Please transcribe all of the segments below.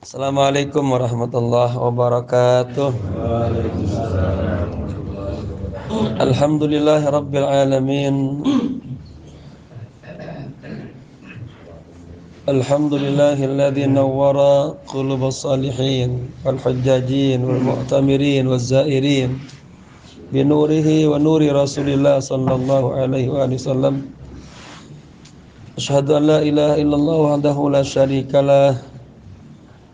Assalamualaikum warahmatullahi wabarakatuh. Waalaikumsalam. Alhamdulillahi rabbil alamin. Alhamdulillahilladzi nawwara qulubas salihin wal hujjajin wal mu'tamirin waz zairin bi nurihi wa nuri Rasulillah sallallahu alaihi wa sallam. Asyhadu an la ilaha illallah wahdahu la syarikalah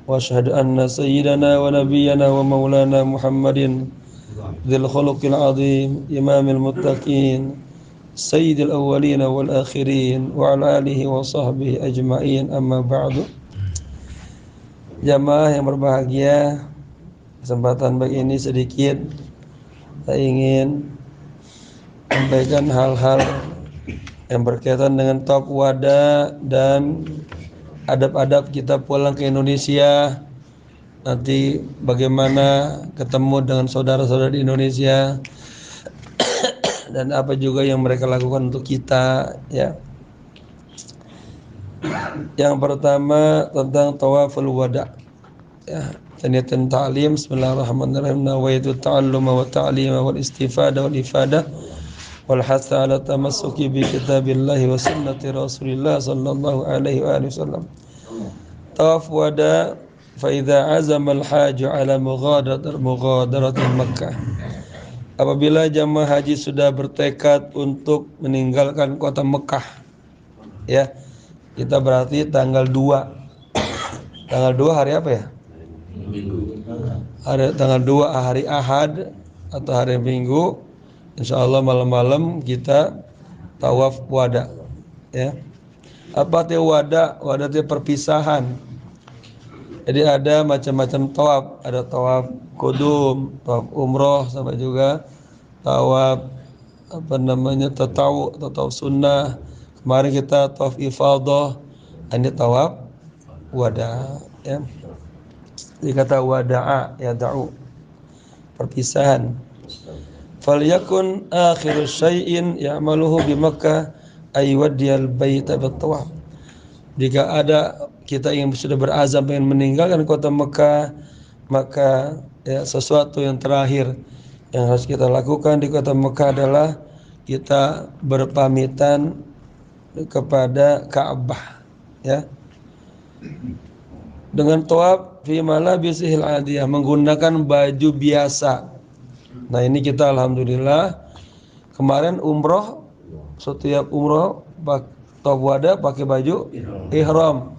wa asyhadu anna sayyidana wa nabiyyana wa maulana Muhammadin dzil khuluqil azim imamil muttaqin sayyidil awwalin wal akhirin wa ala alihi wa sahbihi ajma'in, amma ba'du. Jamaah yang berbahagia, kesempatan bagi ini sedikit saya ingin sampaikan hal-hal yang berkaitan dengan top wada dan adab-adab kita pulang ke Indonesia. Nanti bagaimana ketemu dengan saudara-saudara di Indonesia dan apa juga yang mereka lakukan untuk kita, ya. Yang pertama tentang tawaful wada, ya. Taniatan ta'lim. Bismillahirrahmanirrahim. Nawaitu ta'alluma wa ta'lima wal istifada wal ifada wal hatha ala tamassuki bi kitabillahi wa sunnati Rasulillah sallallahu alaihi wa sallam. Tawaf wada fa idza azama al-haju ala mughadarati Makkah. Apabila jamaah haji sudah bertekad untuk meninggalkan kota Mekah, ya, kita berarti tanggal 2. Tanggal 2 hari apa ya? Minggu. Hari tanggal 2 hari Ahad atau hari Minggu. Insyaallah malam-malam kita tawaf wada, ya. Apa itu wada? Wada itu perpisahan. Jadi ada macam-macam tawaf, ada tawaf qudum, tawaf umroh, sampai juga tawaf tatawu, tawaf sunnah. Kemarin kita tawaf ifadah, ini tawaf wada, ya. Dikata wada'a, ya da'u, perpisahan. Falyakun akhiru syai'in ya'maluhu bi Makkah ay wadiyal baita bitawaf. Jika ada kita yang sudah berazam ingin meninggalkan kota Mekah, maka ya, sesuatu yang terakhir yang harus kita lakukan di kota Mekah adalah kita berpamitan kepada Ka'bah, ya, dengan tawaf fi malabisihil adiyah, menggunakan baju biasa. Nah, ini kita alhamdulillah kemarin umroh, setiap umroh tawaf wada pakai baju ihram,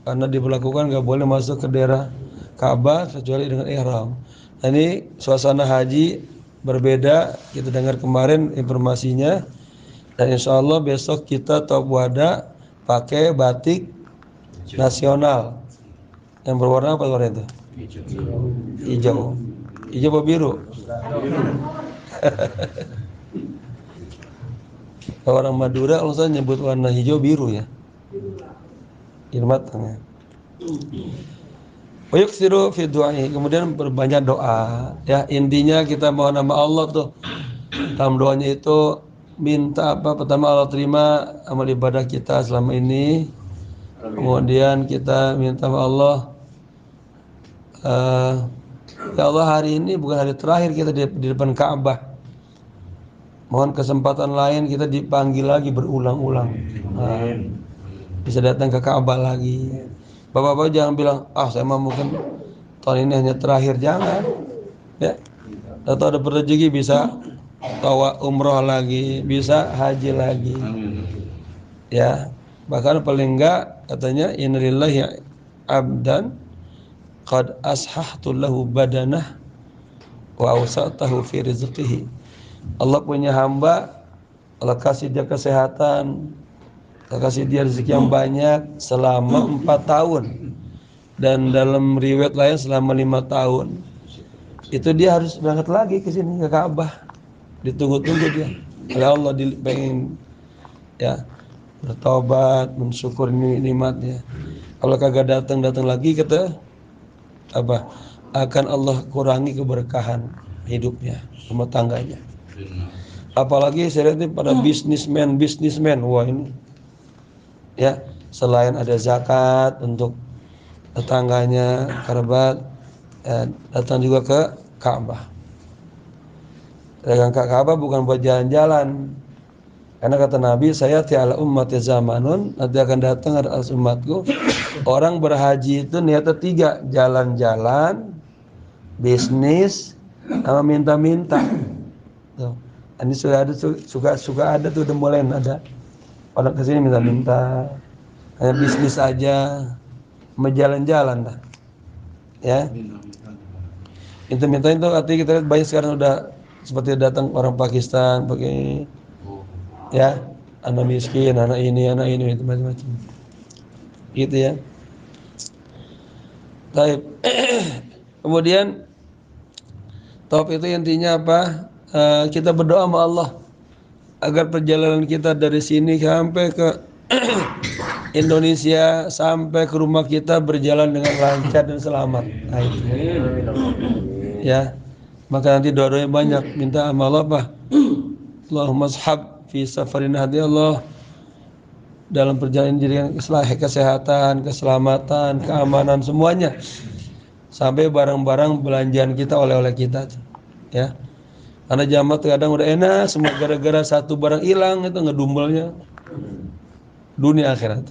karena diberlakukan nggak boleh masuk ke daerah Ka'bah kecuali dengan ihram. Nah, ini suasana haji berbeda, kita dengar kemarin informasinya, dan insya Allah besok kita tawaf wada pakai batik nasional yang berwarna apa warna itu? Hijau. Hijau apa biru? Orang Madura kalau saya nyebut warna hijau biru, ya. Irmatnya. Wa yuksiru fi du'ai, kemudian berbanyak doa, ya. Intinya kita mohon nama Allah tuh. Dalam doanya itu minta apa? Pertama, Allah terima amal ibadah kita selama ini. Kemudian kita minta sama Allah, ya Allah, hari ini bukan hari terakhir kita di depan Ka'bah. Mohon kesempatan lain kita dipanggil lagi berulang-ulang. Bisa datang ke Ka'bah lagi. Bapak-bapak jangan bilang, saya mau mungkin tahun ini hanya terakhir, jangan. Ya. Atau ada rezeki bisa tawaf umroh lagi, bisa haji lagi. Ya. Bahkan paling enggak katanya innalillahi abdan qad ashahtu lahu badanah wa awsatahu fi rizqihi. Allah punya hamba, Allah kasih dia kesehatan, Allah kasih dia rezeki yang banyak selama 4 tahun, dan dalam riwayat lain selama 5 tahun. Itu dia harus berangkat lagi ke sini ke Ka'bah. Ditunggu-tunggu dia oleh Allah, pengen, ya, bertobat, mensyukur nikmatnya. Kalau kagak datang lagi, kata apa? Akan Allah kurangi keberkahan hidupnya, rumah tangganya. Apalagi saya lihat pada bisnismen, wah ini, ya, selain ada zakat untuk tetangganya, kerabat, datang juga ke Ka'bah. Dagang ke Ka'bah bukan buat jalan-jalan. Karena kata Nabi, saya ti'ala ummati zamanun, nanti akan datang atas umatku. Orang berhaji itu niatnya 3, jalan-jalan, bisnis, sama minta-minta. Tuh. Ini sudah ada, suka ada tuh, udah mulai ada. Orang kesini minta-minta, hanya bisnis aja, mau jalan-jalan dah. Ya, minta-minta itu artinya kita lihat banyak sekarang udah seperti datang orang Pakistan pakai ya anak miskin, anak ini itu macam-macam. Gitu ya. Baik. Kemudian top itu intinya apa? Kita berdoa sama Allah agar perjalanan kita dari sini sampai ke Indonesia sampai ke rumah kita berjalan dengan lancar dan selamat. Nah, itu. Ya. Maka nanti doa-doanya banyak, minta sama Allah apa? Allahumma shab fi safarin hadi Allah, dalam perjalanan diri kesehatan, keselamatan, keamanan semuanya. Sampai barang-barang belanjaan kita, oleh-oleh kita. Ya. Karena jamaah kadang udah enak, semua gara-gara satu barang hilang itu ngedumbalnya dunia akhirat.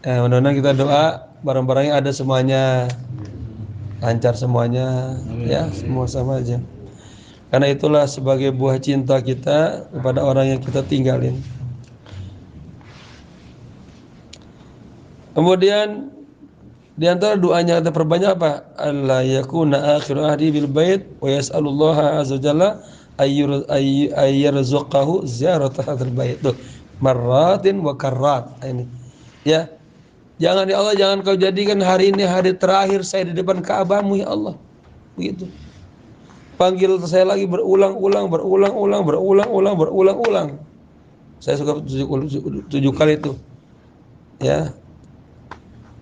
Mudah-mudahan kita doa barang-barangnya ada semuanya, lancar semuanya, ya semua sama aja. Karena itulah sebagai buah cinta kita kepada orang yang kita tinggalin. Kemudian di antara doanya kita perbanyak apa? Allah yakuna akhiru ahdi bil bait wa yas'alullaha azza jalla ayyarzuqahu ziarata hadzal bait. Tuh, marratin wa karrat. Ini. Ya. Jangan ya Allah, jangan kau jadikan hari ini hari terakhir saya di depan Ka'bahmu ya Allah. Begitu. Panggil saya lagi berulang-ulang. Saya suka 7 kali itu. Ya.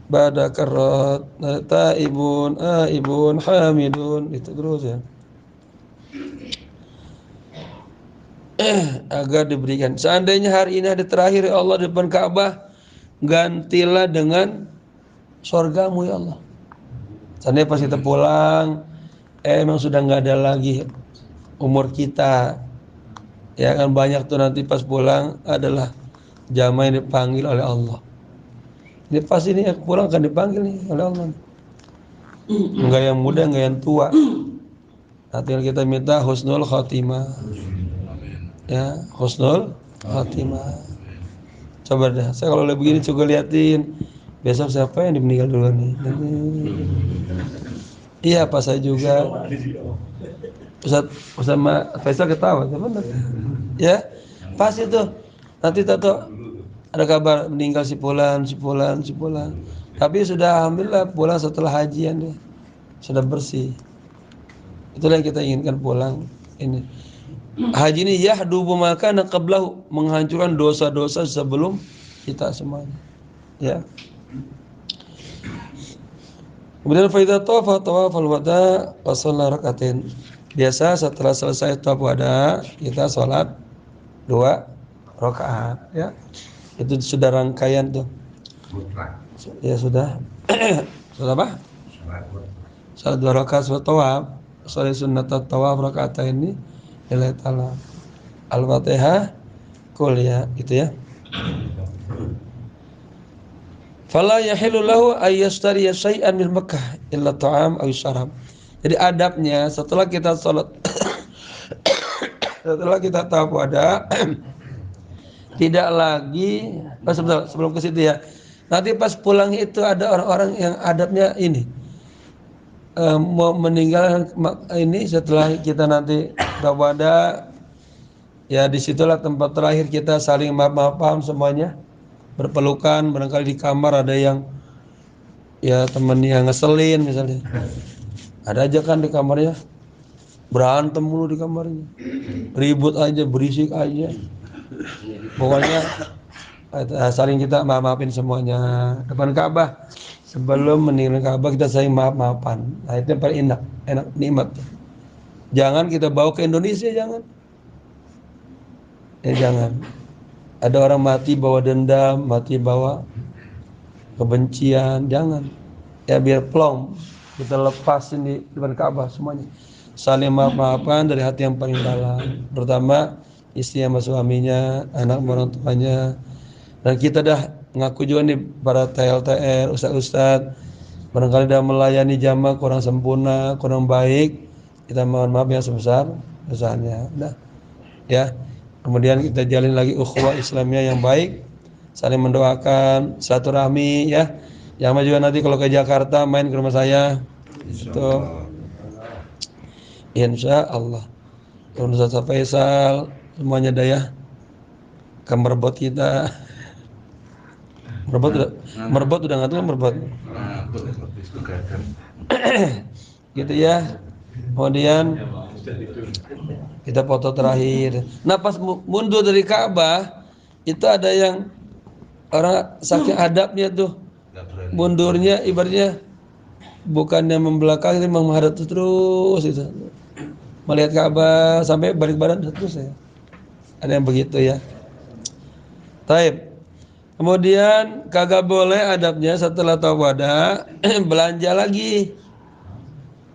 Bada karat, taibun, aibun, hamidun, itu terus ya. Agar diberikan. Seandainya hari ini hari terakhir ya Allah di depan Ka'bah, gantilah dengan surgamu ya Allah. Seandainya pas kita pulang, emang sudah nggak ada lagi umur kita. Ya kan banyak tuh nanti pas pulang adalah jamaah yang dipanggil oleh Allah. Ini pasti ini pulang akan dipanggil nih oleh Allah. Enggak yang muda, enggak yang tua. Nanti kita minta husnul khotimah. Ya, husnul khotimah. Coba deh, saya kalau lihat begini juga liatin besok siapa yang meninggal duluan nih. Iya, pas saya juga. Ustaz Faisal ketawa, benar. Ya, pas itu. Nanti tato ada kabar meninggal si fulan. Tapi sudah alhamdulillah pulang setelah hajian deh. Sudah bersih. Itulah yang kita inginkan pulang ini. Haji ini yahdubu makana qablahu, menghancurkan dosa-dosa sebelum kita semuanya. Ya. Kemudian fa idza tawafal wada wa shalla rakaatain. Biasa setelah selesai tawaf wada kita salat 2 rakaat ya. Itu sudah rangkaian tuh. Ya sudah. Sudah apa? Salat 2 rakaat salat tawaf, salat sunnat tawaf rakaat ini nilai ta'ala. Al-Fatihah kul ya, gitu ya. Fala yahilu lahu ayyastari syai'an min Makkah illa ta'am aw syarab. Jadi adabnya setelah kita salat setelah kita tawaf wada tidak lagi sebelum ke situ ya. Nanti pas pulang itu ada orang-orang yang adabnya ini mau meninggal ini setelah kita nanti wada ya, disitulah tempat terakhir kita saling maaf-maafan semuanya, berpelukan. Barangkali di kamar ada yang ya temen yang ngeselin misalnya, ada aja kan di kamarnya berantem mulu di kamarnya, ribut aja, berisik aja. Pokoknya saling kita maaf-maafin semuanya depan Ka'bah. Sebelum meninggalkan Ka'bah kita saling maaf-maafan. Nah itu yang paling enak nikmat. Jangan kita bawa ke Indonesia, jangan. Jangan. Ada orang mati bawa dendam, mati bawa kebencian, jangan. Ya biar plong, kita lepasin di depan Ka'bah semuanya. Saling maaf-maafan dari hati yang paling dalam. Pertama istri sama suaminya, anak sama orang tuanya. Dan kita dah ngaku juga nih para TLTR, ustaz-ustaz, barangkali dah melayani jamaah kurang sempurna, kurang baik. Kita mohon maaf yang sebesar besarnya. Nah, ya. Kemudian kita jalin lagi ukhuwah Islamiyah yang baik, saling mendoakan, silaturahmi ya. Yang juga nanti kalau ke Jakarta main ke rumah saya. Itu insya Allah. Kalau Ustaz Faisal semuanya daya ke merbot kita. Merbot udah nggak tuh merbot. Gitu ya. Kemudian kita foto terakhir. Nah pas mundur dari Ka'bah itu ada yang orang saking adabnya tuh mundurnya ibaratnya bukannya membelakang, tapi menghadap terus itu. Melihat Ka'bah sampai balik badan terus ya. Ada yang begitu ya. Taib. Kemudian kagak boleh adabnya setelah tawada belanja lagi.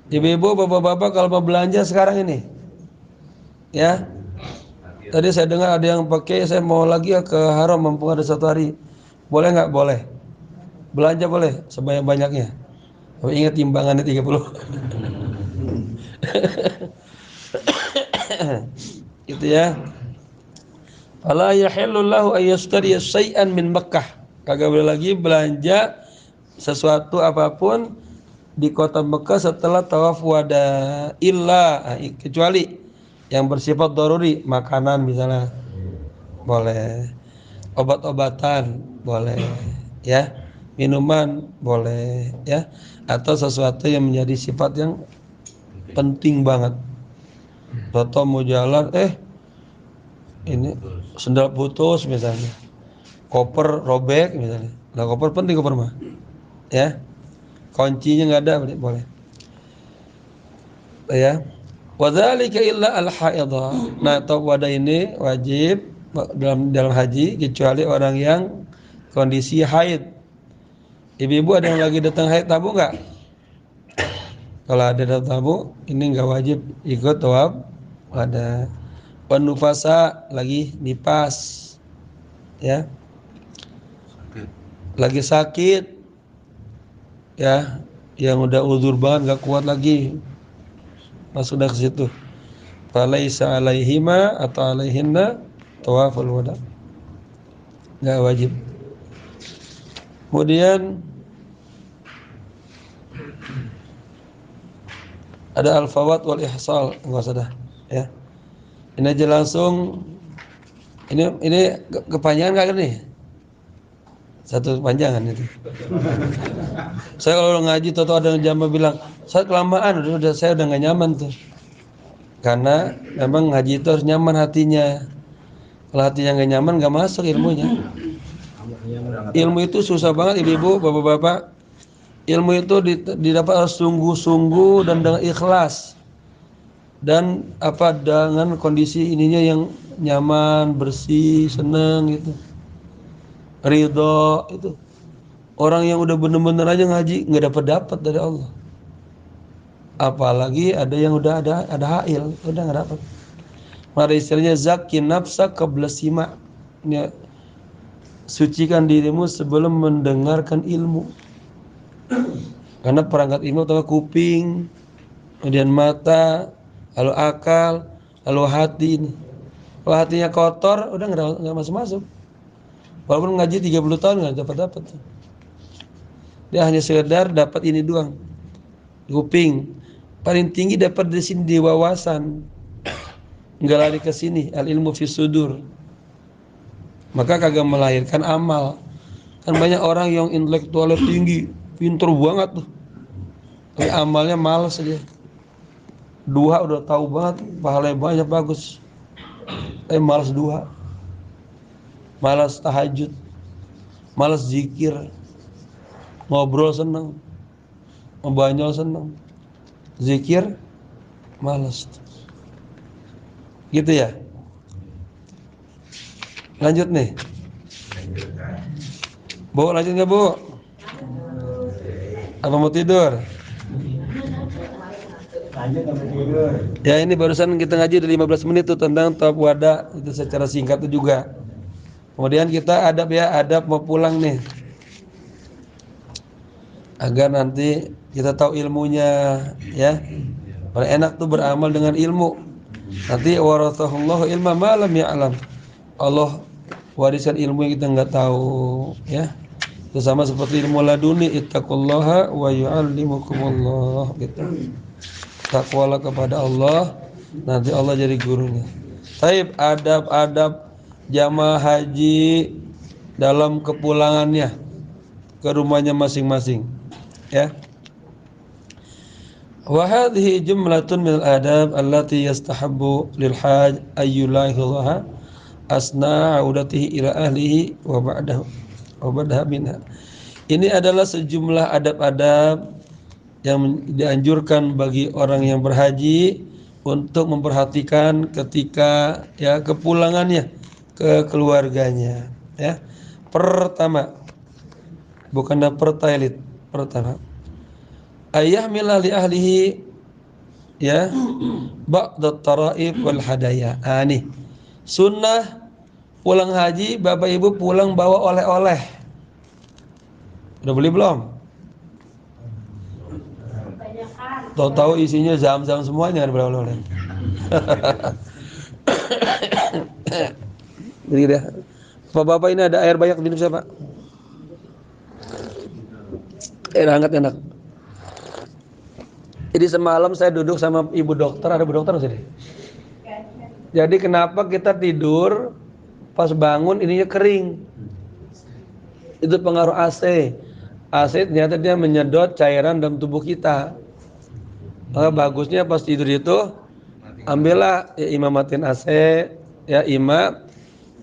Ibu-ibu, bapak-bapak kalau mau belanja sekarang ini, ya. Tadi saya dengar ada yang pakai, saya mau lagi ya ke Haram mumpung ada satu hari. Boleh nggak? Boleh. Belanja boleh sebanyak-banyaknya. Tapi ingat timbangannya 30. Gitu ya. Fala yahillu lahu ayyashtariya syai'an min Makkah. Kagak boleh lagi belanja sesuatu apapun di kota Mekah setelah tawaf wada illa, kecuali yang bersifat daruri, makanan misalnya boleh, obat-obatan boleh ya, minuman boleh ya, atau sesuatu yang menjadi sifat yang penting banget. Toto mau jalan ini sendal putus misalnya, koper robek misalnya. Nah koper penting, koper mah ya, kuncinya nggak ada boleh ya. Wadzalika illa al-haidha. Nah tawada ini wajib dalam haji kecuali orang yang kondisi haid. Ibu-ibu ada yang lagi datang haid tabu nggak? Kalau ada datang tabu ini nggak wajib ikut tawaf. Ada penufasa lagi nipas ya, lagi sakit ya, yang udah uzur banget nggak kuat lagi, masuk dah ke situ. Falaisa alaihima atau alaihinna tawaful wada, nggak wajib. Kemudian ada al-fawat wal ihsal, nggak usah dah ya. Ini aja langsung. Ini kepanjangan kagak nih? Satu panjangan itu. Saya kalau ngaji tahu ada yang jamaah bilang, saya kelamaan, udah saya udah nggak nyaman tuh. Karena memang ngaji itu harus nyaman hatinya. Kalau hatinya nggak nyaman, nggak masuk ilmunya. Ilmu itu susah banget, ibu-ibu, bapak-bapak. Ilmu itu didapat harus sungguh-sungguh dan dengan ikhlas. Dan dengan kondisi ininya yang nyaman, bersih, senang gitu. Ridho itu. Orang yang udah bener-bener aja ngaji nggak dapat dari Allah. Apalagi ada yang udah ada hail, udah nggak dapat. Ada istilahnya zakki nafsa qabla sima. Ya, sucikan dirimu sebelum mendengarkan ilmu. Karena perangkat ilmu atau kuping, kemudian mata, lalu akal, lalu hati ini. Kalau hatinya kotor, udah nggak masuk. Walaupun ngaji 30 tahun nggak dapat. Dia hanya sekedar dapat ini doang. Kuping. Paling tinggi dapat di sini di wawasan. Nggak lari ke sini. Al ilmu fi sudur. Maka kagak melahirkan amal. Kan banyak orang yang intelektualnya tinggi, pinter banget tuh. Tapi amalnya malas aja. Duha udah tahu banget, pahalanya banyak bagus. Tapi malas duha. Malas tahajud, malas zikir, ngobrol seneng, membanyol seneng, zikir malas. Gitu ya. Lanjut nih. Bu, lanjut nggak Bu? Apa mau tidur? Lanjut sampai tidur. Ya ini barusan kita ngaji di 15 menit tuh tentang tawaf wada, itu secara singkat itu juga. Kemudian kita adab mau pulang nih. Agar nanti kita tahu ilmunya ya. Paling enak tuh beramal dengan ilmu. Nanti warathahullahu ilma ma lam ya'lam. Allah wariskan ilmu yang kita nggak tahu ya. Itu sama seperti ilmu laduni, ittaqullaha wa yu'allimukumullah gitu. Takwalah kepada Allah, nanti Allah jadi gurunya. Taib adab-adab jamaah haji dalam kepulangannya ke rumahnya masing-masing. Ya. Wa hadhihi jumlatun minal adab allati yastahabbu lil hajj ayyulahillaha asna audatihi ila ahlihi wa ba'daha minha. Ini adalah sejumlah adab-adab yang dianjurkan bagi orang yang berhaji untuk memperhatikan ketika ya kepulangannya ke keluarganya ya. Pertama, bukanlah pertailit, pertama ayah milali ahlihi ya ba'da taraib wal hadaya. Nih sunnah pulang haji, bapak ibu pulang bawa oleh-oleh. Udah beli belum? Tahu-tahu isinya zam-zam semuanya kan oleh-oleh. Jadi deh. Bapak ini ada air banyak minum siapa? Air hangat enak. Jadi semalam saya duduk sama ibu dokter, ada ibu dokter di sini. Jadi kenapa kita tidur pas bangun ininya kering? Itu pengaruh AC. AC ternyata dia menyedot cairan dalam tubuh kita. Maka bagusnya pas tidur itu ambillah ya imam matiin AC, ya imam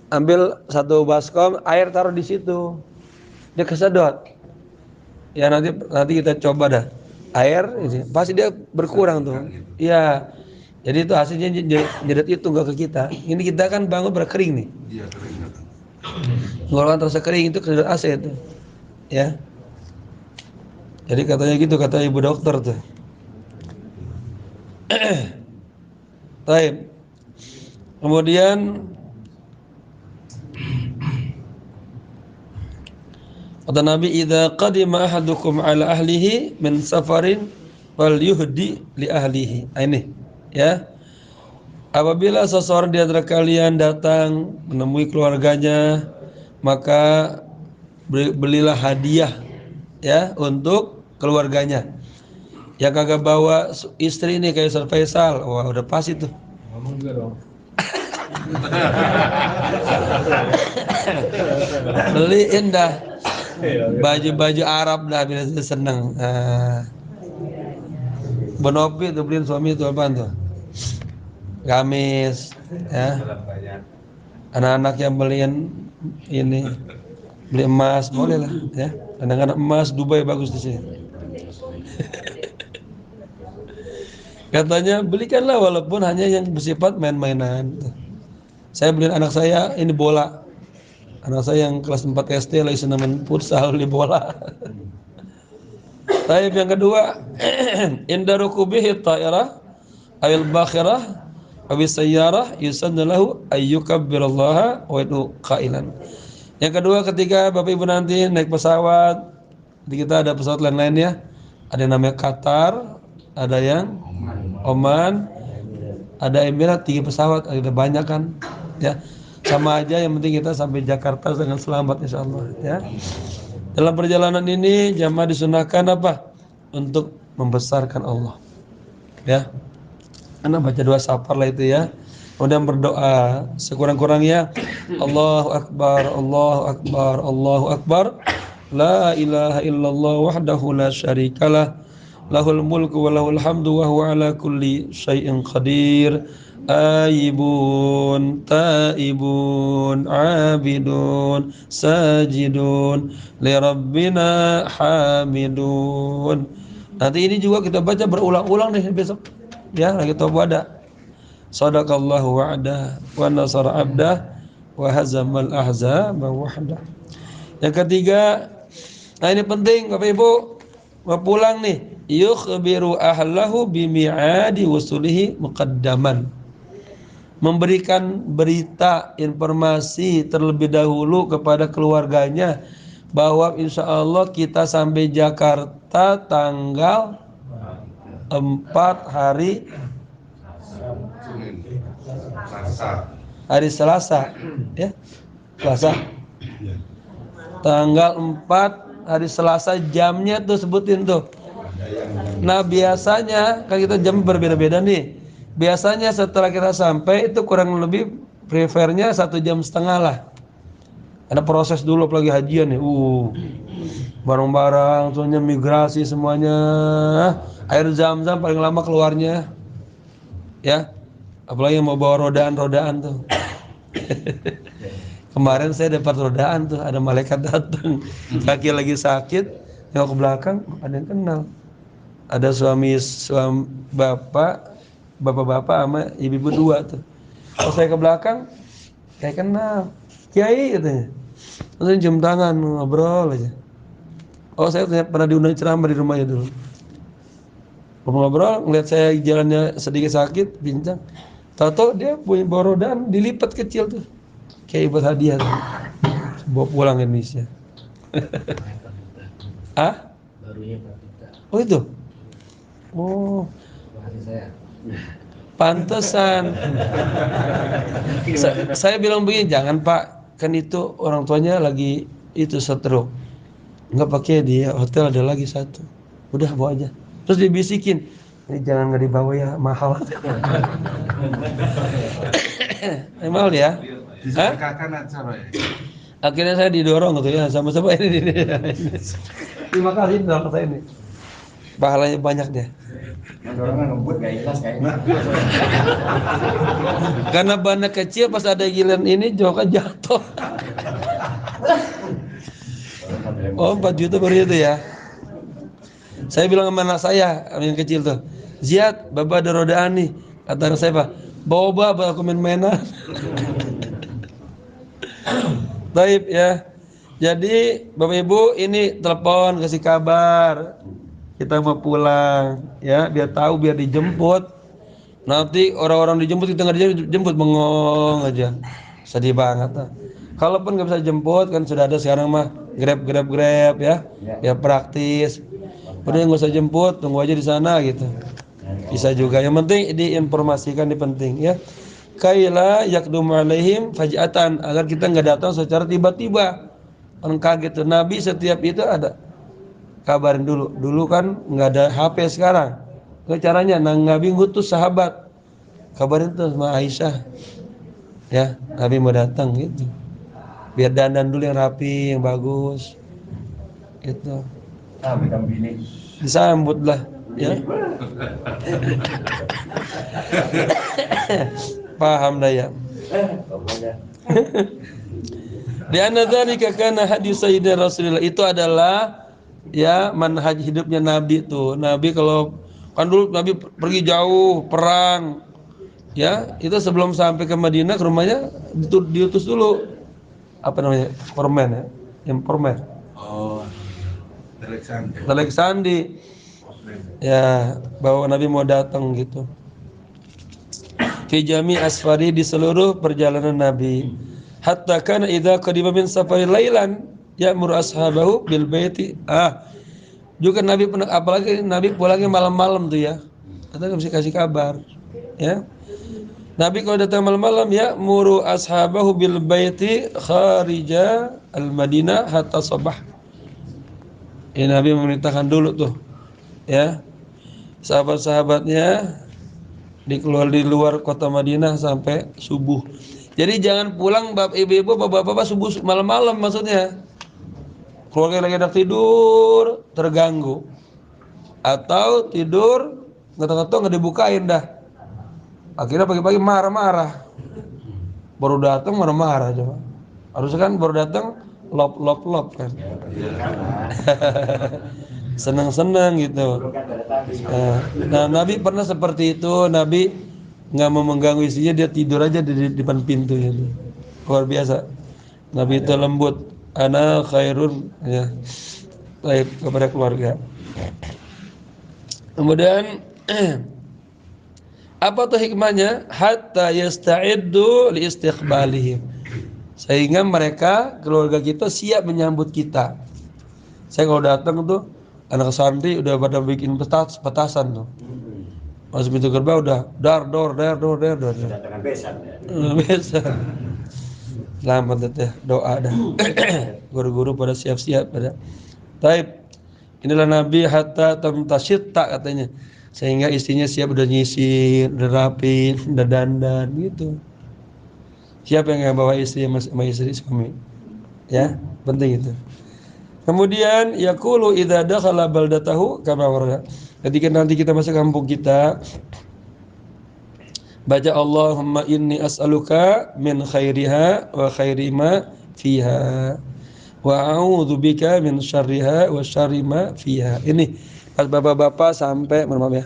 ambil satu baskom air taruh di situ, dia kesedot. Ya nanti kita coba dah air, pasti dia berkurang tuh. Iya, jadi itu hasilnya nyedot itu nggak ke kita. Ini kita kan bangun berkering nih. Iya kering. Ngolongan terasa kering itu kesedot AC itu, ya. Jadi katanya gitu kata ibu dokter tuh. Baik. Kemudian kata Nabi, idza qadima ahadukum ala ahlihi min safarin wal yuhdi li ahlihi. Ini ya. Apabila seseorang di antara kalian datang menemui keluarganya, maka belilah hadiah ya untuk keluarganya. Yang kagak bawa istri ini kayak Ustaz Faisal, wah udah pas itu. Ngomong juga dong. Beliin dah baju-baju Arab dah bila seneng. Bonopi tuh beliin suami itu apaan tuh? Gamis, ya. Anak-anak yang beliin ini, beli emas boleh lah, ya. Kadang-kadang emas Dubai bagus di sini. Katanya belikanlah walaupun hanya yang bersifat main-mainan. Saya beliin anak saya ini bola. Anak saya yang kelas 4 SD lagi senang main futsal di bola. Taib yang kedua, inda rukubihi ta'irah awil bakhirah awil sayyarah yusanna lahu ayyukabbirallaha wa yadu qailan. Yang kedua, ketika Bapak Ibu nanti naik pesawat, di kita ada pesawat lain-lainnya, ada yang namanya Qatar, ada yang Oman, ada Emirat, 3 pesawat, ada banyak kan, ya. Sama aja, yang penting kita sampai Jakarta dengan selamat insyaallah, ya. Dalam perjalanan ini jamaah disunahkan apa? Untuk membesarkan Allah, ya. Karena baca doa safar lah itu ya. Kemudian berdoa sekurang-kurangnya Allahu Akbar, Allahu Akbar, Allahu Akbar, la ilaha illallah wahdahu la syarikalah, lahul mulku wa lahul hamdu wa huwa ala kulli syai'in qadir. Aibun, taibun, abidun, sajidun, li rabbina hamidun. Nanti ini juga kita baca berulang-ulang nih besok. Ya, lagi taubat ada. Shadaqallahu wa'dah wa nasara abdah wa hazamal ahzaba wahdah. Yang ketiga, nah ini penting Bapak Ibu, mau pulang nih, yukhbiru ahlahu bimi'adi wusulihi muqaddaman. Memberikan berita informasi terlebih dahulu kepada keluarganya bahwa insya Allah kita sampai Jakarta tanggal 4 hari Selasa, ya Selasa, tanggal 4 hari Selasa, jamnya tuh sebutin tuh. Nah biasanya kan kita jam berbeda-beda nih. Biasanya setelah kita sampai itu kurang lebih prefernya 1,5 jam lah. Ada proses dulu apalagi hajian nih. Barang-barang soalnya migrasi semuanya. Air zam-zam paling lama keluarnya. Ya. Apalagi yang mau bawa rodaan-rodaan tuh. Kemarin saya dapat rodaan tuh, ada malaikat datang. Kaki lagi sakit, nengok ke belakang, ada yang kenal. Ada suami bapak-bapak sama ibu-ibu dua tuh. Pas saya ke belakang, kayak kenal. Kiai katanya. Terus cium tangan, ngobrol aja. Oh saya pernah diundang ceramah di rumahnya dulu. Ngobrol, ngeliat saya jalannya sedikit sakit, bincang. Tahu dia punya bawa rodaan, dilipat kecil tuh. Kayak buat hadiah tuh. Bawa pulang Indonesia. Ah? Barunya Pak. Oh itu? Oh. Pantesan. Saya bilang begini, jangan Pak, kan itu orang tuanya lagi itu stroke. Enggak pakai di hotel, ada lagi satu. Udah bawa aja. Terus dibisikin, ini jangan nggak dibawa ya, mahal. Mahal ya? Akhirnya saya didorong gitu ya, sama-sama ini. Terima kasih dong saya ini. Pahalanya banyak deh. Dorongan ngebut gak ikhlas kayaknya. Karena bannya kecil pas ada giliran ini joknya jatuh. Oh 4 juta baru itu ya. Saya bilang sama anak saya yang kecil tuh, Ziad, Bapak ada rodaan nih. Kata anak saya, Pak, bawa Bapak aku main-mainan. Baik ya. Jadi Bapak Ibu ini telepon kasih kabar. Kita mau pulang ya, biar tahu, biar dijemput. Nanti orang-orang dijemput kita nggak dijemput, bengong aja. Sedih banget. Kalaupun nggak bisa jemput kan sudah ada sekarang mah Grab ya. Ya praktis. Udah nggak usah jemput, tunggu aja di sana gitu. Bisa juga. Yang penting diinformasikan, ini penting ya. Kaila yakdum alaihim faj'atan, agar kita nggak datang secara tiba-tiba. Orang kaget tuh. Nabi setiap itu ada kabarin dulu. Dulu kan nggak ada HP sekarang. Itu caranya. Nabi ngutus sahabat. Kabarin tuh sama Aisyah. Ya, Nabi mau datang gitu. Biar dandan dulu yang rapi, yang bagus. Gitu. Disambut lah, ya. Paham dah ya. Di anadzalika kana hadis sayyidina Rasulullah, itu adalah ya manhaj hidupnya Nabi tuh. Nabi kalau kan dulu Nabi pergi jauh perang, ya itu sebelum sampai ke Madinah, ke rumahnya diutus dulu apa namanya, permen ya, yang permen. Oh, Telek sandi. Ya, bahwa Nabi mau datang gitu. Fi jami asfari, di seluruh perjalanan Nabi. Hatta kana idza qadima min safari lailan ya'muru ashabahu bil baiti. Juga Nabi pernah, apalagi Nabi pulangnya malam-malam tuh ya. Kita enggak bisa kasih kabar, ya. Nabi kalau datang malam-malam ya muru ashabahu bil baiti kharija al-Madinah hatta sabah. Ya, Nabi memerintahkan dulu tuh ya sahabat-sahabatnya dikeluar di luar kota Madinah sampai subuh. Jadi jangan pulang ibu-ibu, bapak-bapak subuh malam-malam, maksudnya keluarga lagi ada tidur terganggu atau tidur ngetok-ngetok nggak dibukain dah. Akhirnya pagi-pagi marah-marah. Baru datang marah-marah coba. Harusnya kan baru datang lop kan. Senang-senang gitu. Nah, Nabi pernah seperti itu. Nabi nggak mau mengganggu istrinya, dia tidur aja di depan pintu gitu. Luar biasa. Nabi itu lembut. Ana khairun ya. Baik kepada keluarga. Kemudian apa tuh hikmahnya? Hatta yasta'iddu li istiqbalihim. Sehingga mereka, keluarga kita siap menyambut kita. Saya kalau datang tuh anak santri udah pada bikin petasan tuh. Masuk pintu gerbang udah dar. Kedatangan besan ya. Besan. Selamat teh doa dah. Guru-guru pada siap-siap pada. Taib. Inilah Nabi hatta tamtasyitta katanya. Sehingga istrinya siap udah nyisir, udah rapi, udah dandan gitu. Siapa yang bawa istri sama istri suami? Ya, penting itu. Kemudian yaqulu idza dakhala baldatahu kama warada. Ketika nanti kita masuk kampung kita, baca Allahumma inni as'aluka min khairiha wa khairi ma fiha wa a'udzu bika min syarriha wa syarri ma fiha. Ini pas bapak-bapak sampai, maaf ya.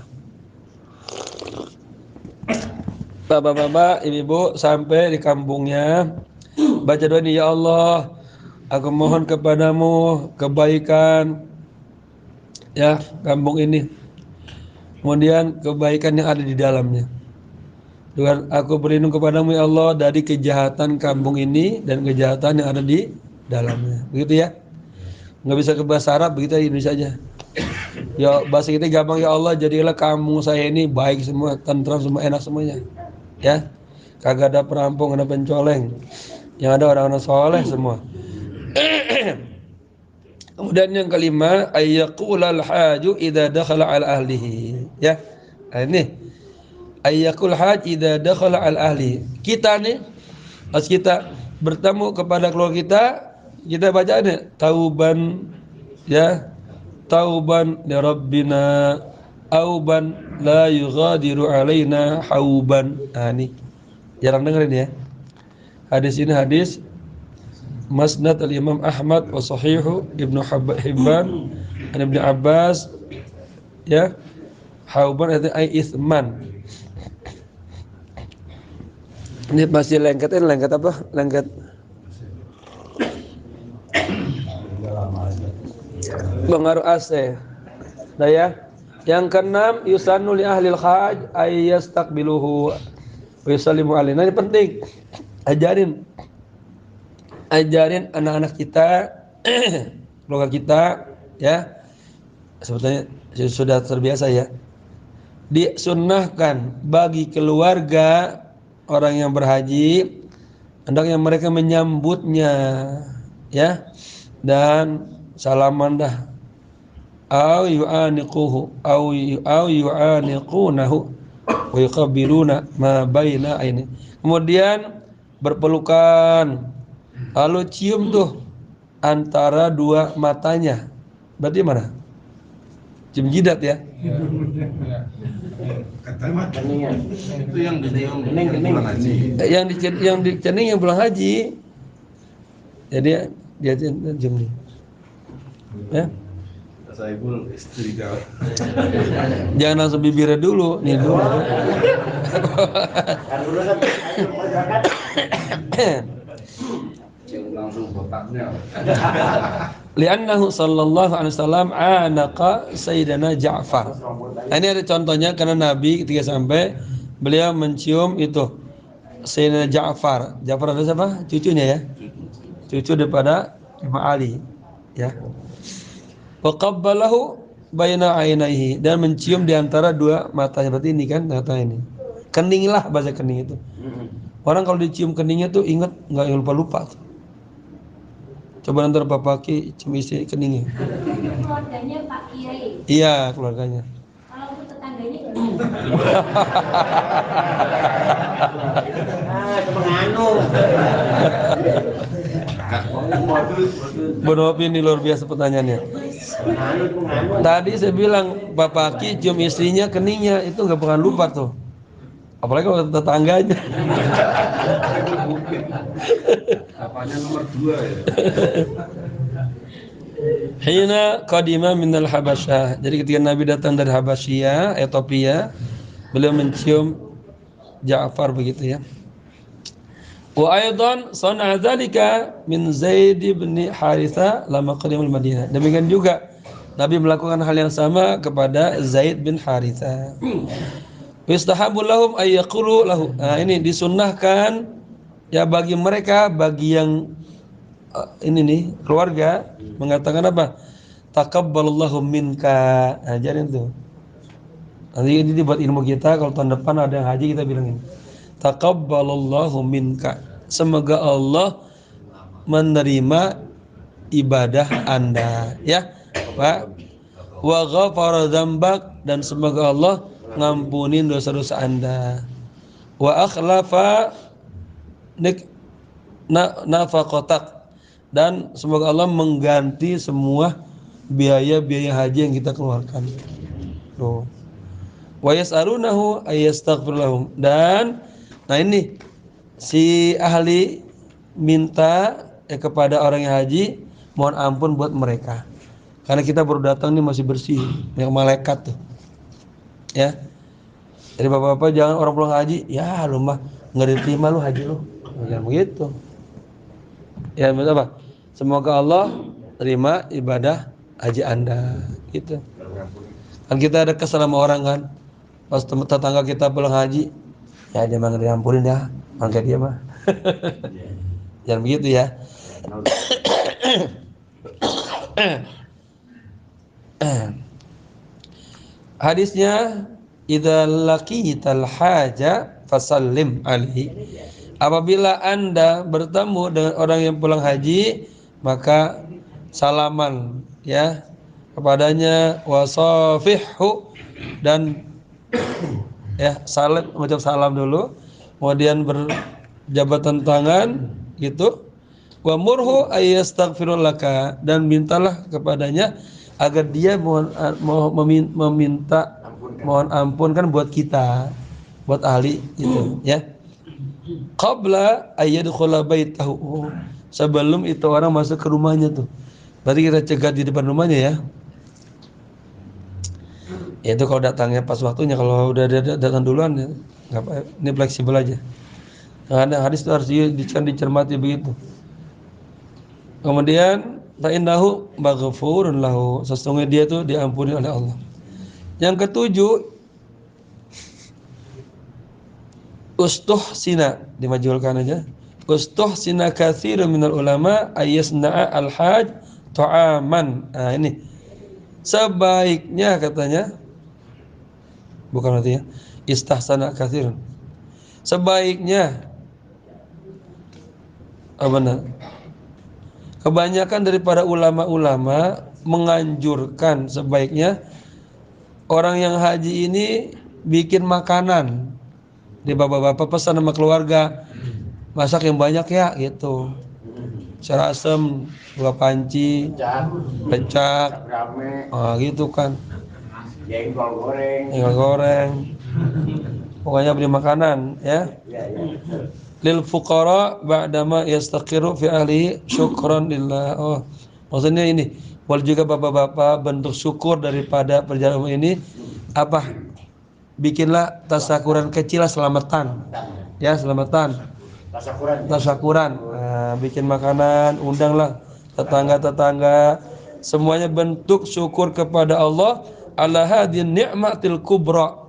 Bapak-bapak, ibu-ibu sampai di kampungnya, baca doa ini, ya Allah, aku mohon kepadamu kebaikan ya kampung ini. Kemudian kebaikan yang ada di dalamnya. Tuhan, aku berlindung kepadamu ya Allah dari kejahatan kampung ini dan kejahatan yang ada di dalamnya. Begitu ya. Nggak bisa ke bahasa Arab, begitu ya, Indonesia aja. Ya bahasa kita gampang, ya Allah jadilah kampung saya ini baik semua, tentram semua, enak semuanya. Ya. Kagak ada perampok, ada pencoleng. Yang ada orang-orang soleh semua. Kemudian yang kelima, ayyaqulal haju idza dakhala ala ahlihi. Ya. Nah, ini ayyaqul haj idza dakhala ala ahli. Kita nih pas kita bertemu kepada keluarga kita baca nih tauban ya. Tauban li rabbina auban la yughadiru alaina hauban. Nah, ini jarang dengerin ya. Hadis ini hadis Musnad al-Imam Ahmad wa Sahihu Ibnu Hibban an Ibnu Abbas ya. Hauban itu ay ithman. Ini masih lengket apa? Lengket pengaruh AC. Nah ya. Yang keenam, yusannu li ahlil haj ay yastaqbiluhu wa yusallimu alaihi. Nah, ini penting. Ajarin anak-anak kita, keluarga kita ya. Sebetulnya sudah terbiasa ya. Disunnahkan bagi keluarga orang yang berhaji hendaknya mereka menyambutnya ya dan salaman dah au yu'aniquhu au yu'aniqunahu wa yuqabbiluna ma baina aini. Kemudian berpelukan lalu cium tuh antara dua matanya. Berarti mana? Cium jidat ya. Keningan. Itu yang dicium Kening. Yang di kening yang pulang haji. Jadi dia cium nih. Ya. Saibul istri kau. Jangan langsung bibirnya dulu, nih dulu. Kan dulu kan masyarakat Cium langsung botaknya. Li'annahu sallallahu alaihi wasallam anaqa Sayyidina Ja'far. Nah, ini ada contohnya karena Nabi ketika sampai beliau mencium itu Sayyidina Ja'far. Ja'far ada siapa? Cucunya ya. Cucu daripada Imam Ali ya. Wa qabbalahu baina ainaihi dan mencium di antara dua matanya. Berarti ini kan mata ini. Kening lah bahasa kening itu. Orang kalau dicium keningnya tuh ingat enggak lupa-lupa. Coba ntar Bapak Ki cium isi keningnya. Keluarganya Pak Kiai. Iya, keluarganya. Kalau untuk tetangganya menganu. Bonopi ini luar biasa pertanyaannya. Menganu. Tadi saya bilang Bapak Ki cium istrinya keningnya itu nggak bakal lupa tuh. Apalagi kalau tetangganya. Apanya nomor 2 ya? Hina qadima minal Habasyah. Jadi ketika Nabi datang dari Habasyah, Ethiopia, beliau mencium Ja'far begitu ya. Wa aidan sana'a dzalika min Zaid bin Haritha lama qadima al-Madinah. Demikian juga Nabi melakukan hal yang sama kepada Zaid bin Haritha. Yustahabul lahum ayyaqulu lahu. Nah, ini disunnahkan ya bagi mereka, bagi yang ini nih keluarga mengatakan apa? Taqabbalallahu minka. Nah, jadi itu. Nanti ini dibuat ilmu kita, kalau tahun depan ada yang haji kita bilang ini. Taqabbalallahu minka. Semoga Allah menerima ibadah Anda, ya. Pak. Wa ghafara dzambak, dan semoga Allah ngampunin dosa-dosa Anda. Wa akhlafa nafaqatak, dan semoga Allah mengganti semua biaya-biaya haji yang kita keluarkan. Tuh. Wa yas'alunahu ayastaghfir lahum, dan nah ini si ahli minta kepada orang yang haji mohon ampun buat mereka. Karena kita baru datang nih masih bersih, yang malaikat tuh. Ya. Jadi bapak-bapak jangan orang pulang haji, ya lu mah enggak diterima lu haji lu. Jangan begitu. Ya, betul apa? Semoga Allah terima ibadah haji Anda, gitu. Kan kita ada kesal sama orang kan. Pas tetangga kita pulang haji, ya dia mah diampunin ya, mangga dia mah. Jangan begitu ya. Hadisnya idza laqital haja fasallim alaihi. Apabila Anda bertemu dengan orang yang pulang haji, maka salaman ya kepadanya, wasafihhu, dan ya salam, mengucap salam dulu, kemudian berjabatan tangan gitu. Wa murhu ayastaghfirul laka, dan mintalah kepadanya agar dia meminta mohon ampun kan buat kita, buat ahli itu ya. Qabla ayyadkhula baitahu, sebelum itu orang masuk ke rumahnya tuh. Berarti kita cegat di depan rumahnya ya. Itu kalau datangnya pas waktunya, kalau udah datang duluan ya enggak apa, ini fleksibel aja. Nah, hadis itu harus dicermati begitu. Kemudian fa innahu maghfurun lahu, sesungguhnya dia tuh diampuni oleh Allah. Yang ketujuh, ustuhsina, dimajulkan aja. Ustuhsina katsirun minal ulama ayyasna'a al-hajj ta'aman. Nah, ini sebaiknya katanya, bukan artinya istahsana katsirun. Sebaiknya benar. Kebanyakan daripada ulama-ulama menganjurkan sebaiknya orang yang haji ini bikin makanan. Di bapak-bapak pesan sama keluarga, masak yang banyak ya gitu. Sayur asem, dua panci, pecak, gitu kan. Jengkol goreng. Pokoknya beli makanan ya. Lil fuqara ba'dama yastaqiru fi ahli syukran lillah. Oh, maksudnya ini, wal juga bapak-bapak bentuk syukur daripada perjalanan ini apa? Bikinlah tasyakuran kecil, selamatan. Ya, selamatan. Tasyakuran. Nah, bikin makanan, undanglah tetangga-tetangga. Semuanya bentuk syukur kepada Allah ala hadin ni'matil kubra,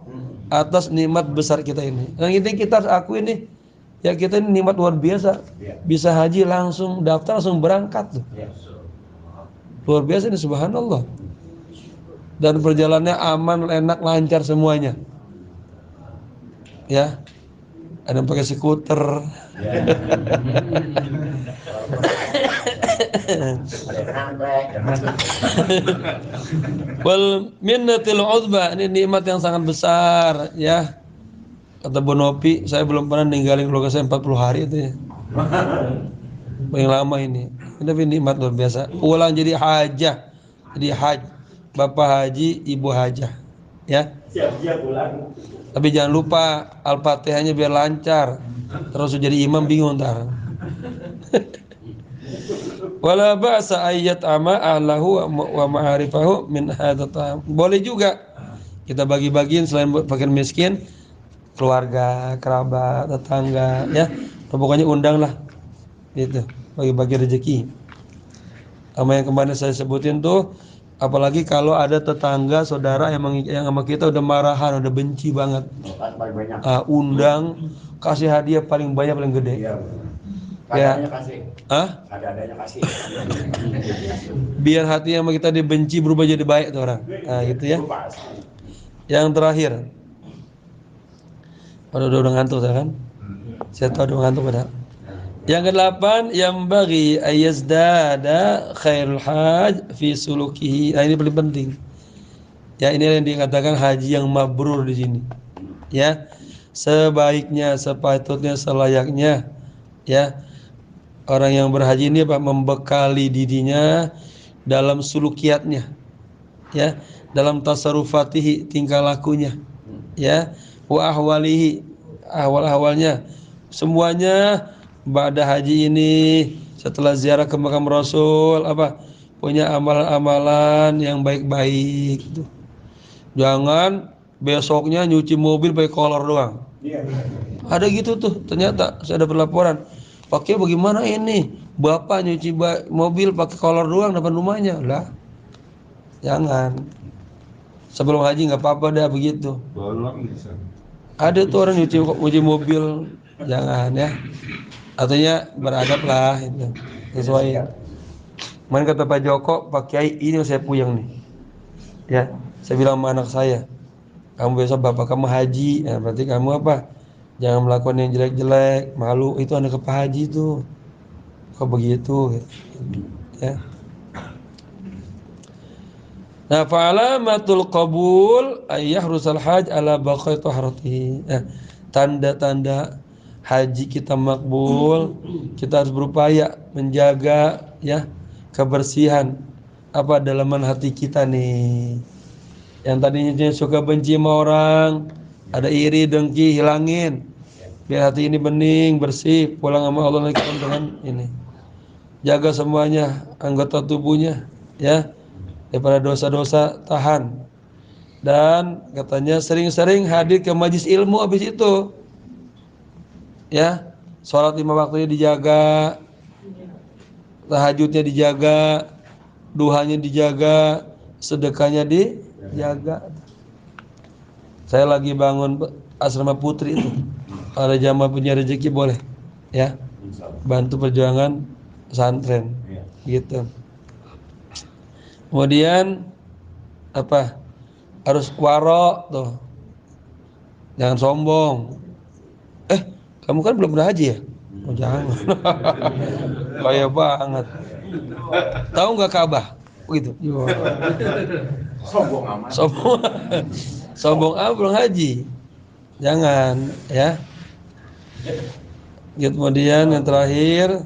atas nikmat besar kita ini. Yang ini kita harus akui nih. Ya, kita ini nikmat luar biasa. Bisa haji langsung daftar, langsung berangkat tuh. Luar biasa ini, subhanallah. Dan perjalanannya aman, enak, lancar semuanya. Ya. Ada yang pakai skuter. Wal minnatil uzba, ini nikmat yang sangat besar ya. Kata Bonopi, saya belum pernah ninggalin keluarga saya 40 hari itu ya. Paling lama ini. Tapi nikmat luar biasa. Pulang jadi hajah. Jadi haj. Bapak haji, ibu hajah. Ya. Siap-siap pulang. Tapi jangan lupa Al-Fatihahnya biar lancar. Terus jadi imam bingung ntar. Wala ba'sa ayyat ama ahlahu wa ma'arifahu min hadha ta'am. Boleh juga kita bagi-bagiin selain fakir miskin, keluarga, kerabat, tetangga ya. Pokoknya undang lah. Gitu. Bagi-bagi rezeki. Sama yang kemarin saya sebutin tuh Apalagi kalau ada tetangga, saudara yang sama kita udah marahan, udah benci banget. Kan paling banyak. Undang, kasih hadiah paling banyak, paling gede. Iya. Ya. Adanya kasih. Ada-adanya kasih. Biar hati yang sama kita dibenci berubah jadi baik tuh orang. Nah, gitu ya. Yang terakhir. Udah ngantuk saya kan? Saya tahu udah ngantuk pada. Yang ke-8, yang bagi ayazdada khairul haj fi sulukihi. Nah, ini paling penting. Ya, ini yang dikatakan haji yang mabrur di sini. Ya. Sebaiknya, sepatutnya, selayaknya ya. Orang yang berhaji ini membekali dirinya dalam sulukiatnya. Ya, dalam tasarrufatihi, tingkah lakunya. Ya, wa ahwalihi, ahwal-ahwalnya. Semuanya ba'da haji ini, setelah ziarah ke makam Rasul, punya amalan-amalan yang baik-baik gitu. Jangan besoknya nyuci mobil pakai kolor doang. Ada gitu tuh, ternyata saya ada laporan. Pakai bagaimana ini? Bapak nyuci mobil pakai kolor doang depan rumahnya. Lah, jangan. Sebelum haji nggak apa-apa dah begitu. Bolong bisa. Ada tuh orang nyuci mobil, jangan ya. Artinya beradab lah itu, sesuai. Kemarin kata Pak Joko, Pak Kiai, ini saya puyeng nih. Ya, saya bilang sama anak saya, kamu besok bapak kamu haji, ya berarti kamu jangan melakukan yang jelek-jelek, malu, itu anak Pak Haji tuh. Kok begitu? Ya. Nah, fa'alamatul qabul ayyahrusal haj ala baqai taharatihi. Tanda-tanda haji kita makbul, kita harus berupaya menjaga ya kebersihan dalaman hati kita nih. Yang tadinya suka benci sama orang, ada iri, dengki, hilangin. Biar hati ini bening, bersih, pulang sama Allah lagi dengan ini. Jaga semuanya anggota tubuhnya ya. Daripada dosa-dosa tahan. Dan katanya sering-sering hadir ke majlis ilmu habis itu. Ya, sholat 5 waktunya dijaga, tahajudnya dijaga, duhanya dijaga, sedekahnya dijaga. Saya lagi bangun asrama putri itu. Ada jamaah punya rezeki boleh, ya, bantu perjuangan pesantren, gitu. Kemudian harus waro tuh, jangan sombong. Kamu kan belum berhaji ya? Oh jangan. Kaya banget. Tahu nggak Ka'bah? Begitu. Sombong amat. Sombong belum haji. Jangan ya. Kemudian yang terakhir,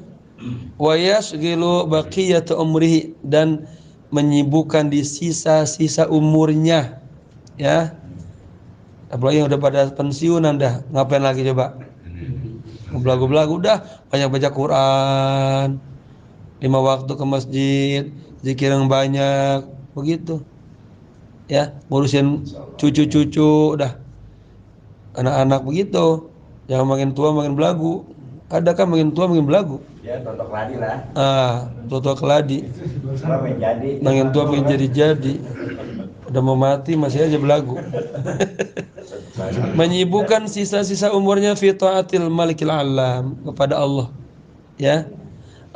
wa yasghilu baqiyatu umrihi, dan menyibukkan di sisa-sisa umurnya ya. Apalagi yang udah pada pensiunan dah, ngapain lagi coba? Belagu-belagu udah, banyak baca Quran, 5 waktu ke masjid, zikir yang banyak, begitu. Ya, ngurusin cucu-cucu udah. Anak-anak begitu. Jangan makin tua makin belagu. Ada kan makin tua makin belagu. Ya, totok keladi lah. Totok keladi. Jadi. Makin tua makin jadi. Udah mau mati masih aja belagu. Menyibukkan sisa-sisa umurnya fi taatil malikil alam, kepada Allah. Ya.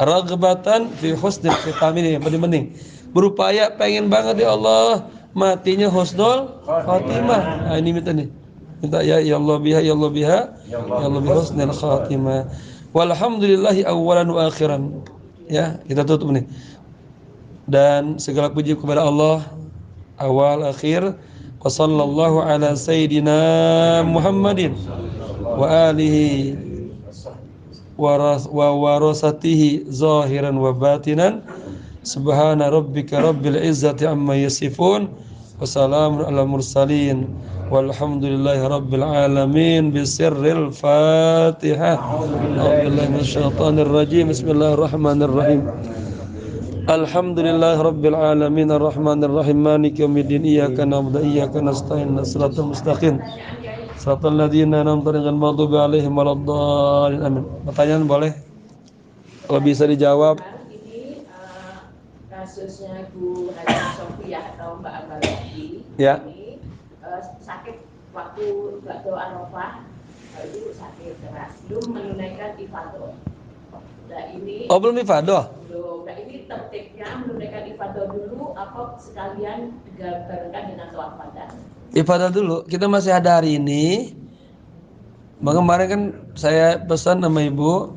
Raghbatan fi husnil khitam, ini yang paling penting. Berupaya pengen banget ya Allah matinya husnul khatimah. Nah, ini minta ya Allah biha ya Allah biha ya Allah bi husnil khatimah. Walhamdulillahi awwalan wa akhiran. Ya, kita tutup nih. Dan segala puji kepada Allah awal akhir. Wa sallallahu ala sayyidina Muhammadin wa alihi wa warasatihi zahiran wa batinan. Subhana rabbika rabbil izzati amma yasifun wa salamun ala mursalin walhamdulillahi rabbil alamin. Bisirril Fatihah. A'udzubillahi minasyaitonir rajim. Bismillahirrahmanirrahim. Alhamdulillahi rabbil alamin arrahmanir rahim maliki yaumiddin iyyaka na'budu wa iyyaka nasta'in shiratal mustaqim shiratal ladzina an'amta 'alaihim ghairil maghdubi 'alaihim waladdallin. Amin. Pertanyaan boleh? Kalau bisa dijawab. kasusnya Bu Haji Sofiah atau Mbak Abalati Ya. ini sakit waktu doa Arafah, itu sakit keras, belum menunaikan ifadah. Nah ini Oh, belum ifadah? belum. Nah ini tertibnya menunaikan ifadah dulu apa sekalian digabungkan dengan tawafadan? Ifadah dulu. Kita masih ada hari ini. Kemarin kan saya pesan sama ibu,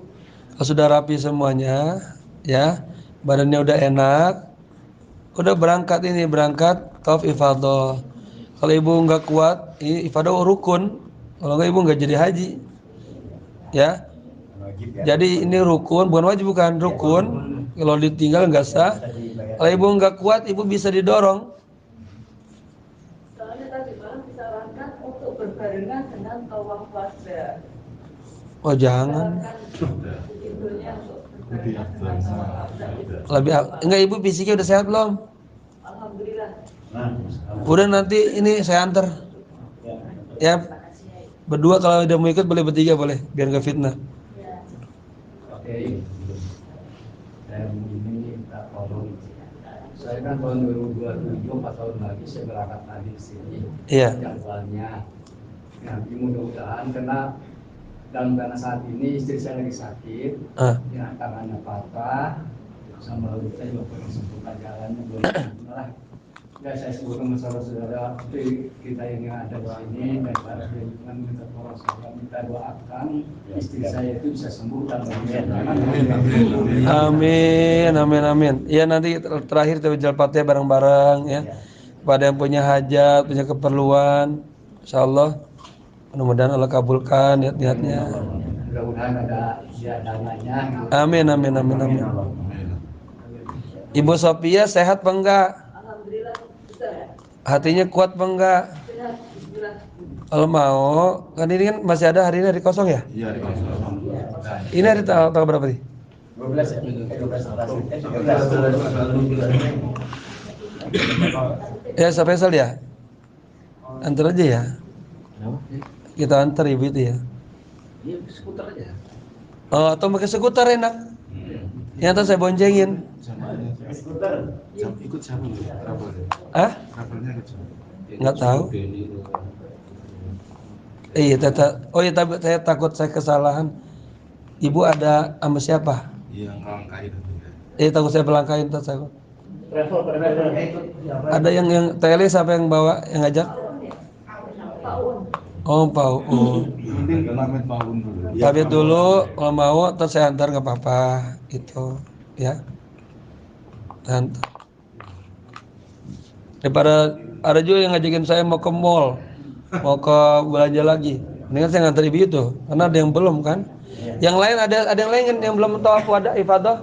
kalau sudah rapi semuanya, ya, badannya udah enak, udah berangkat tawaf ifadah. Kalau ibu nggak kuat, ini ifadah rukun. Kalau nggak ibu nggak jadi haji, ya. Wajib ya. Jadi ini rukun, bukan wajib, bukan rukun. Kalau ditinggal nggak sah. Kalau ibu nggak kuat, ibu bisa didorong. Soalnya tadi malam disarankan untuk berbarengan dengan tawaf wada. Oh jangan. Judulnya untuk berbarengan dengan tawaf wada. Lebih enggak, ibu fisiknya udah sehat belum? Alhamdulillah. Udah, nanti ini saya antar. Ya, berdua, kalau udah mau ikut boleh, bertiga boleh, biar nggak fitnah. Oke, saya ini minta tolong. Saya kan tahun 2027, 4 tahun lagi saya berangkat lagi di sini. Iya. Jadwalnya. Nanti mudah-mudahan karena dalam karena saat ini istri saya lagi sakit, ya tangannya patah, sama kita juga pengen sembuhkan jalannya belum lah. Ya saya sebutkan masalah saudara kita yang ada di sini dan harus dengan minta tolong saya minta doakan istri saya itu bisa sembuh dan Amin, amin, amin. Iya, nanti terakhir kita baca Fatihah bareng-bareng ya. Pada yang punya hajat, punya keperluan, insyaallah mudah-mudahan Allah kabulkan niat-niatnya. Mudah-mudahan ada ya dananya. Amin, amin, amin, amin. Ibu Sophia sehat apa enggak? Alhamdulillah sudah Hatinya kuat apa enggak? sehat. Alhamdulillah. Kalau mau, kan ini kan masih ada hari ini, hari kosong ya? Iya, di kosong. Ini hari tanggal berapa nih? 12 ya. 12. Ya, sampai sel ya. Antar aja ya. Kita antar ibu itu ya. Iya, skuter aja. Oh, atau pakai skuter enak. Ya, atau saya boncengin. Ikut siapa nih? Travelnya? Ah? Travelnya ikut siapa? Nggak tahu. Iya, oh iya, tapi saya takut saya kesalahan. Ibu ada sama siapa? Iya, ngelangkahin itu ya. Takut saya pelangkahin, saya. Ada yang tele, siapa yang bawa, yang ngajak? Oh, Pak Uun. Mending pamit bangun dulu. Pamit dulu, kalau mau terus saya antar, nggak apa-apa, itu, ya. Antar. Daripada ada juga yang ngajakin saya mau ke mall, mau ke belanja lagi. Mendingan saya ngantar ibu itu, karena ada yang belum kan. Yang lain ada yang lain yang belum tawaf wada ifadah.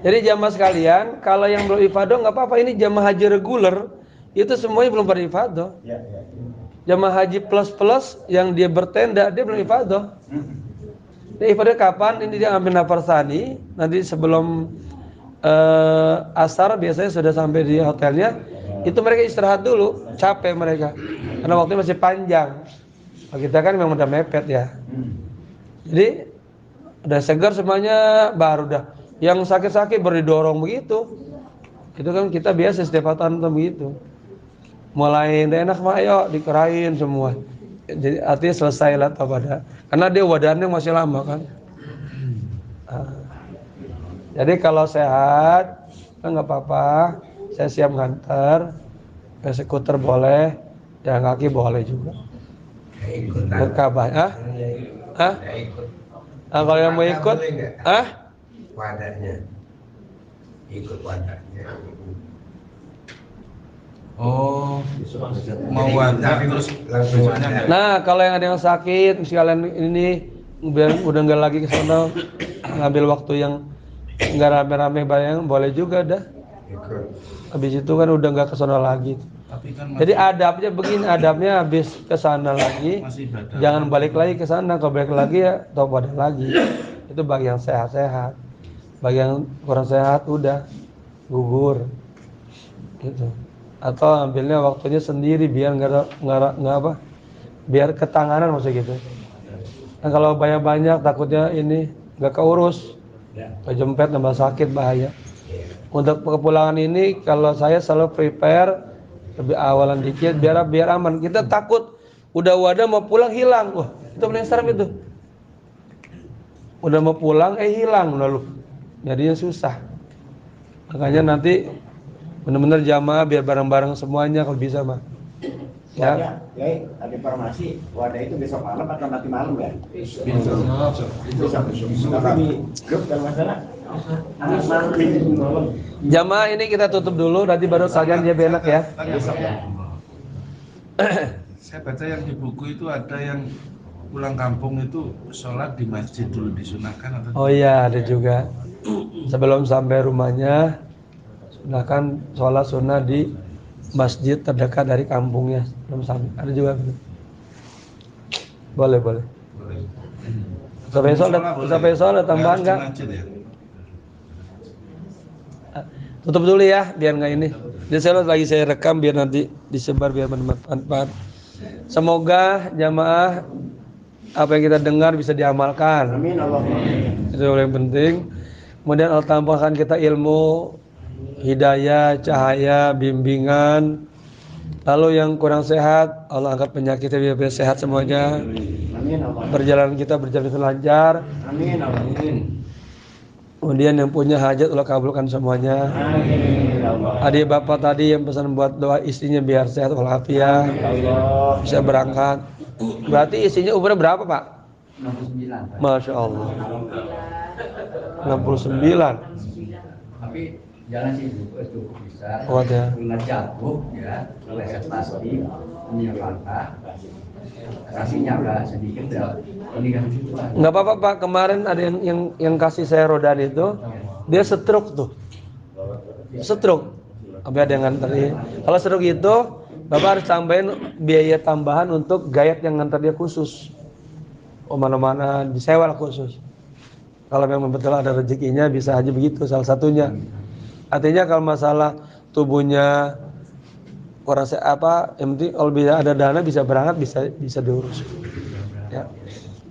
Jadi jamaah sekalian, kalau yang belum ifadah nggak apa-apa. Ini jamaah haji reguler, itu semuanya belum pada ifadah. Jamaah haji plus yang dia bertenda, dia belum ifadah. Dia ifadah kapan? Ini dia ambil nafar sani, nanti sebelum asar biasanya sudah sampai di hotelnya. Itu mereka istirahat dulu, capek mereka, karena waktunya masih panjang. Kita kan memang udah mepet ya. Jadi udah segar semuanya, baru dah. Yang sakit-sakit baru didorong begitu. Itu kan kita biasa setiap tahun begitu. Mulai enak mah ayo dikerain semua. Jadi artinya selesai lah pada. Karena dia wadahnya masih lama kan. Jadi kalau sehat kan nggak apa-apa. Saya siap nganter. Skuter boleh, jalan kaki boleh juga. Ke Ka'bah, kalau yang mau ikut, wadahnya, ikut wadahnya. Oh, mau wadah terus langsung wadah. Nah, kalau yang ada yang sakit, sekalian ini biar udah nggak lagi ke sana, ngambil waktu yang nggak rame-rame bayang, boleh juga dah. Habis itu kan udah nggak ke sana lagi. Tapi kan Jadi adabnya begini, adabnya habis ke sana lagi, jangan balik lagi ke sana. Kalau balik lagi ya taubat lagi. Itu bagi yang sehat-sehat. Bagi yang kurang sehat udah gugur. Gitu. Atau ambilnya waktunya sendiri biar nggak apa? Biar ketanganan maksudnya gitu. Nah, kalau banyak-banyak takutnya ini nggak keurus. Kejempet nambah sakit bahaya. Untuk kepulangan ini kalau saya selalu prepare lebih awalan dikit biar aman. Kita takut udah wadah mau pulang hilang. Wah, itu paling serem itu. Udah mau pulang hilang lalu. Jadinya susah. Makanya nanti benar-benar jamaah biar bareng-bareng semuanya kalau bisa mah. Ya, ada informasi wadah itu besok malam atau nanti malam ya? Besok. Tapi di grup kalau nggak salah. Jamaah ini kita tutup dulu, nanti baru sajian dia benak ya. Saya baca yang di buku itu ada yang pulang kampung itu sholat di masjid dulu disunahkan atau? Oh iya ada juga. Sebelum sampai rumahnya, sunahkan sholat sunnah di masjid terdekat dari kampungnya. Belum sampai. Ada juga. Boleh. Sampai sholat tambahan nggak? Tutup dulu ya, biar nggak ini. Jadi saya rekam biar nanti disebar biar bermanfaat. Semoga jamaah apa yang kita dengar bisa diamalkan. Amin Allahumma. Itu yang penting. Kemudian Allah tambahkan kita ilmu, hidayah, cahaya, bimbingan. Lalu yang kurang sehat, Allah angkat penyakitnya biar sehat semuanya. Amin Allah. Perjalanan kita berjalan lancar. Amin Allah. Kemudian yang punya hajat Allah kabulkan semuanya. Amin Allah. Adik bapak tadi yang pesan buat doa istrinya biar sehat walafiat, bisa berangkat. Berarti istrinya umurnya berapa Pak? 69. Masya Allah. 69. Tapi jalan sih cukup besar. Kuat ya. Dengan jatuh ya, leset pasti, minyak langkah. Kasihnya agak sedikit ya. Ini kan situ lah. Nggak apa-apa Pak. Kemarin ada yang kasih saya rodan itu, dia stroke tuh. Stroke. Tapi ada yang nganterin. Kalau stroke itu, Bapak harus tambahin biaya tambahan untuk gayat yang nganter dia khusus. Mana-mana disewa khusus. Kalau memang betul ada rezekinya bisa aja begitu salah satunya. Artinya kalau masalah tubuhnya kurang yang penting kalau bisa ada dana bisa berangkat bisa diurus. Ya.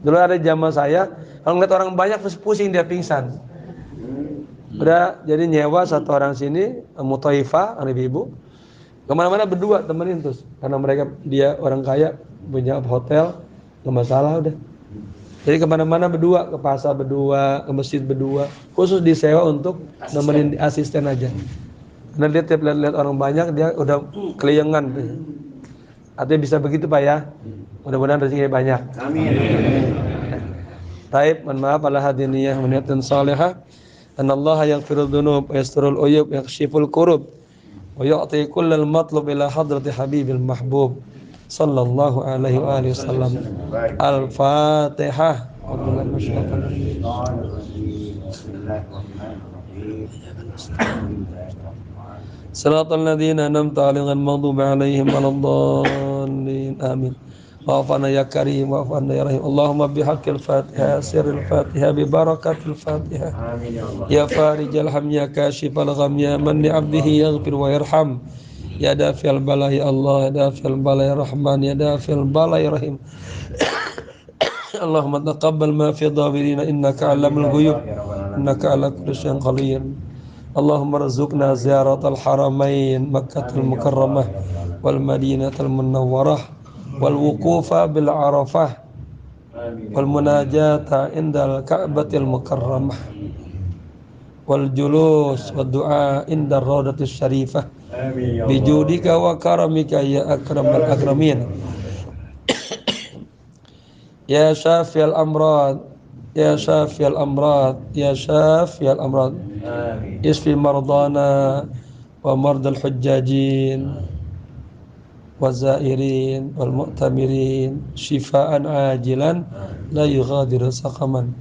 Dulu ada zaman saya kalau ngeliat orang banyak pusing dia pingsan. Udah jadi nyewa satu orang sini Muthaifah anak ibu. Kemana-mana berdua temenin terus karena dia orang kaya punya hotel nggak masalah udah. Jadi kemana-mana berdua, ke pasar berdua, ke masjid berdua, khusus disewa untuk nemenin asisten aja. Karena dia tiap lihat orang banyak dia udah keliengan. Artinya bisa begitu Pak ya. Mudah-mudahan rezekinya banyak. Amin. Taib, mohon maaf ala hadiniyah niatan salihah. Anallaha yaghfiru dzunub wa yasturul uyub yakshiful kurub wa yu'ti kullal matlub ila hadrati habibil mahbub. Sallallahu alaihi wa alihi wasallam. Al-Fatihah. Siratal ladzina an'amta 'alaihim ghairil maghdubi 'alaihim waladdallin. Amin. Wa'afana ya karim wa'afana ya rahim. Allahumma bihaqqil Fatihah sirril Fatihah bi barakatil Fatihah. Amin ya Allah. Ya farijal ham ya kashifal gham ya man li 'abdihi yaghfir wa yarham. Ya dafi'al bala ya Allah, ya dafi'al bala ya Rahman, ya dafi'al bala ya Rahim. Allahumma taqabbal ma fi dhawirina innaka 'alamul ghuyub, innaka 'ala kulli syai'in qadir. Allahumma rzuqna ziyaratal haramain Makkatul Mukarramah wal Madinatul Munawwarah wal wuqufa bil Arafah wal munajata indal Ka'batil Mukarramah wal julus wad du'a indar Rawdatis Syarifah. Bijudika wa karamika ya akramal akramin. Ya syafiyal amrad, ya syafiyal amrad, ya syafiyal amrad. Isfi mardana wa mardal hujjajin wa zairin wal mu'tamirin shifaan ajilan la yughadiru saqaman.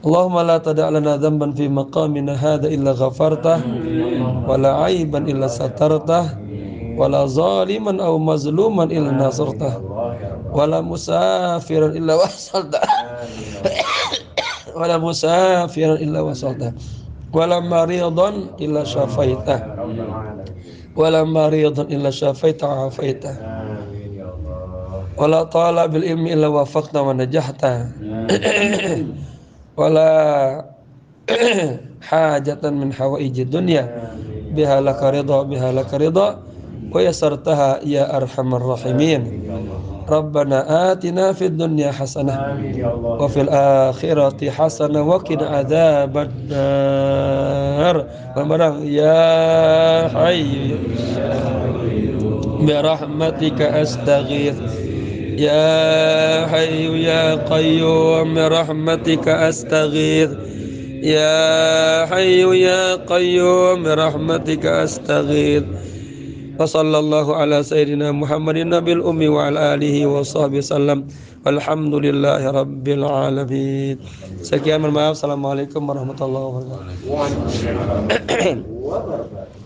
Allahumma la tada' lana dhanban fi maqamina hadha illa ghafartah wa la 'aiban illa satartah wa la zaliman aw mazluman illa nasartah wa la musafiran illa wasaltah wa la musafiran illa wasaltah wa la maridan illa syafaitah wa la maridan illa syafaitah afaitah wa la talabil ilmi illa wafaqta wa najahta wala hajatan min hawaijid dunya biha laka ridha wa yasartaha ya arhamar rahimin. Rabbana atina fid dunya hasanah wa fil akhirati hasanah wa qina adzabannar. Barang ya hayyu bi rahmatika astaghith ya hayyu ya qayyum bi rahmatika astaghith ya hayyu ya qayyum bi rahmatika astaghith. Wa sallallahu ala sayyidina Muhammadin nabil ummi wa ala alihi wa sahbihi sallam. Walhamdulillahi rabbil alamin. Sekian, mohon maaf. Assalamualaikum warahmatullahi wabarakatuh.